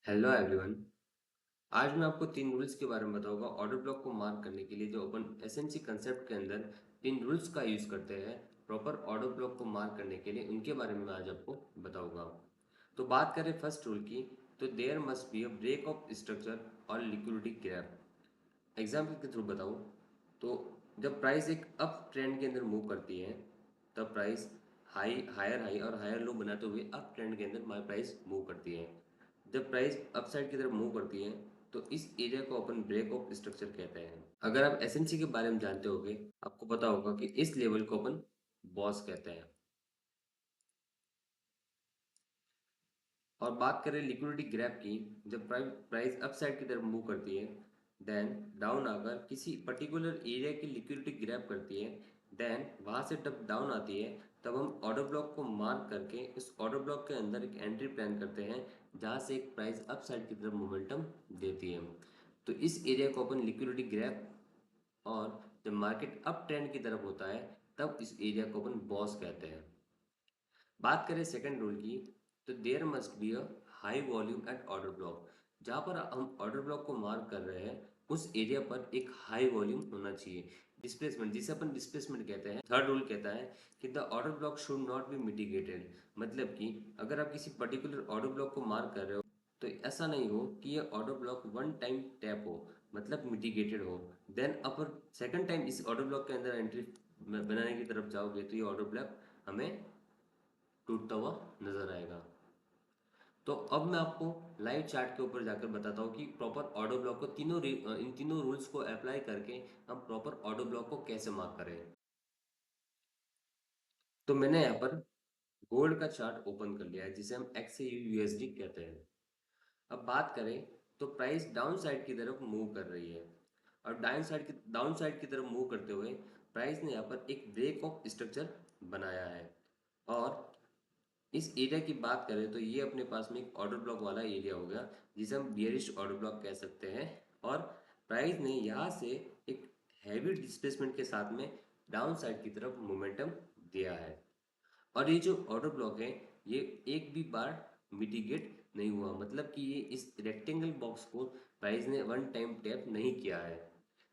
Hello everyone. आज मैं आपको तीन रूल्स के बारे में बताऊंगा ऑर्डर ब्लॉक को मार्क करने के लिए जो अपन एसएनसी कंसेप्ट के अंदर तीन रूल्स का यूज़ करते हैं प्रॉपर ऑर्डर ब्लॉक को मार्क करने के लिए, उनके बारे में मैं आज आपको बताऊंगा। तो बात करें फर्स्ट रूल की, तो there must be a break of structure और लिक्विडिटी गैप। एग्जाम्पल के थ्रू बताऊँ तो जब प्राइस एक अप ट्रेंड के अंदर मूव करती है तब प्राइस हायर हाई और हायर लो बनाते हुए अप ट्रेंड के अंदर माई प्राइस मूव करती है। जब प्राइस अपसाइड की तरफ मूव करती है तो इस एरिया को अपन ब्रेक ऑफ स्ट्रक्चर कहते हैं। अगर आप एसएनसी के बारे में जानते होगे, आपको पता होगा कि इस लेवल को अपन बॉस कहते हैं। और बात करें लिक्विडिटी ग्रैप की, जब प्राइस अपसाइड की तरफ मूव करती है देन डाउन आकर किसी पर्टिकुलर एरिया की लिक्विडिटी ग्रैप करती है, देन वहां से जब डाउन आती है तब हम ऑर्डर ब्लॉक को मार्क करके इस ऑर्डर ब्लॉक के अंदर एक एंट्री प्लान करते हैं जहां से एक प्राइस अपसाइड की तरफ मोमेंटम देती है। तो इस एरिया को अपन लिक्विडिटी ग्रैप, और जब मार्केट अप ट्रेंड की तरफ होता है तब इस एरिया को अपन बॉस कहते हैं। बात करें सेकंड रूल की, तो there must be a high volume at order block. जहाँ पर हम ऑर्डर ब्लॉक को मार्क कर रहे हैं उस एरिया पर एक हाई वॉल्यूम होना चाहिए। डिस्प्लेसमेंट, जिसे अपन डिस्प्लेसमेंट कहते हैं। थर्ड रूल कहता है कि the order block should not be mitigated. मतलब कि अगर आप किसी पर्टिकुलर ऑर्डर ब्लॉक को मार्क कर रहे हो तो ऐसा नहीं हो कि ये order block one time tap हो, मतलब मिटिगेटेड हो। देन अपर सेकंड टाइम इस ऑर्डर ब्लॉक के अंदर एंट्री बनाने की तरफ जाओगे तो ये ऑर्डर ब्लॉक हमें टूटता हुआ नजर आएगा। तो अब मैं आपको लाइव चार्ट के ऊपर जाकर बताता हूँ कि प्रॉपर ऑर्डर ब्लॉक को इन तीनों रूल्स को अप्लाई करके हम प्रॉपर ऑर्डर ब्लॉक को कैसे मार्क करें। तो मैंने यहाँ पर गोल्ड का चार्ट ओपन कर लिया है जिसे हम एक्स यूएसडी कहते हैं। अब बात करें तो प्राइस डाउन साइड की तरफ मूव कर रही है, और डाउन साइड की तरफ मूव करते हुए प्राइस ने यहाँ पर एक ब्रेक ऑफ स्ट्रक्चर बनाया है। और इस एरिया की बात करें तो ये अपने पास में एक ऑर्डर ब्लॉक वाला एरिया हो गया जिसे हम बियरिश ऑर्डर ब्लॉक कह सकते हैं। और प्राइस ने यहाँ से एक हैवी डिस्प्लेसमेंट के साथ में डाउन साइड की तरफ मोमेंटम दिया है। और ये जो ऑर्डर ब्लॉक है ये एक भी बार मिटिगेट नहीं हुआ, मतलब कि ये इस रेक्टेंगल बॉक्स को प्राइस ने वन टाइम टैप नहीं किया है।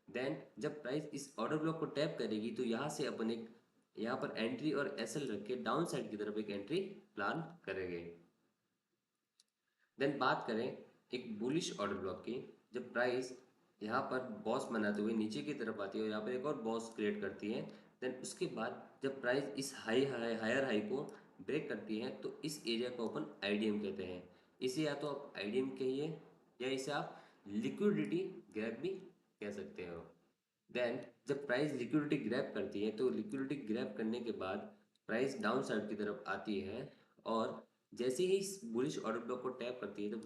देन जब प्राइस इस ऑर्डर ब्लॉक को टैप करेगी तो यहाँ से अपन एक यहाँ पर एंट्री और एसएल रख के डाउन साइड की तरफ एक एंट्री प्लान करेंगे। देन बात करें एक बुलिश ऑर्डर ब्लॉक की, जब प्राइस यहाँ पर बॉस बनाते हुए नीचे की तरफ आती है और यहाँ पर एक और बॉस क्रिएट करती है, देन उसके बाद जब प्राइस इस हायर हाई को ब्रेक करती है तो इस एरिया को अपन आईडीएम कहते हैं। इसे या तो आप आईडीएम कहिए या इसे आप लिक्विडिटी गैप भी कह सकते हो। देन जब प्राइस लिक्विडिटी ग्रैब करती है तो लिक्विडिटी ग्रैब करने के बाद प्राइस डाउन साइड की तरफ आती है, और जैसे ही इस बुलिश ऑर्डर ब्लॉक को टैप करती है तो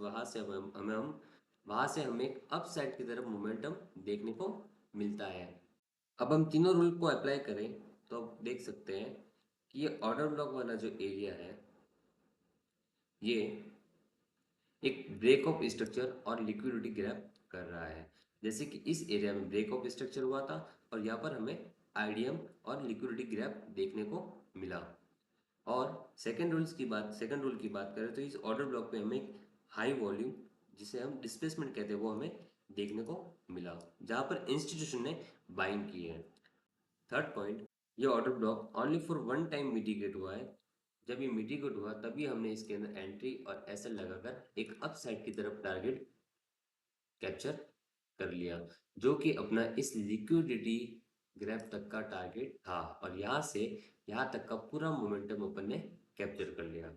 वहां से हमें एक अप साइड की तरफ मोमेंटम देखने को मिलता है। अब हम तीनों रूल को अप्लाई करें तो आप देख सकते हैं कि ये ऑर्डर ब्लॉक वाला जो एरिया है ये एक ब्रेक ऑफ स्ट्रक्चर और लिक्विडिटी ग्रैब कर रहा है। जैसे कि इस एरिया में ब्रेक ऑफ स्ट्रक्चर हुआ था और यहाँ पर हमें आईडीएम और लिक्विडिटी ग्रैब देखने को मिला। और सेकंड रूल की बात करें तो इस ऑर्डर ब्लॉक पे हमें एक हाई वॉल्यूम, जिसे हम डिस्प्लेसमेंट कहते हैं, वो हमें देखने को मिला जहाँ पर इंस्टीट्यूशन ने बाइंग की है। थर्ड पॉइंट, ये order block only for one time mitigate हुआ है। जब ये मिटिगेट हुआ तभी हमने इसके अंदर एंट्री और एसएल लगाकर एक अप साइड की तरफ टारगेट कैप्चर कर लिया, जो कि अपना इस लिक्विडिटी ग्रैब तक का टारगेट था, और यहाँ से यहाँ तक का पूरा मोमेंटम अपन ने कैप्चर कर लिया।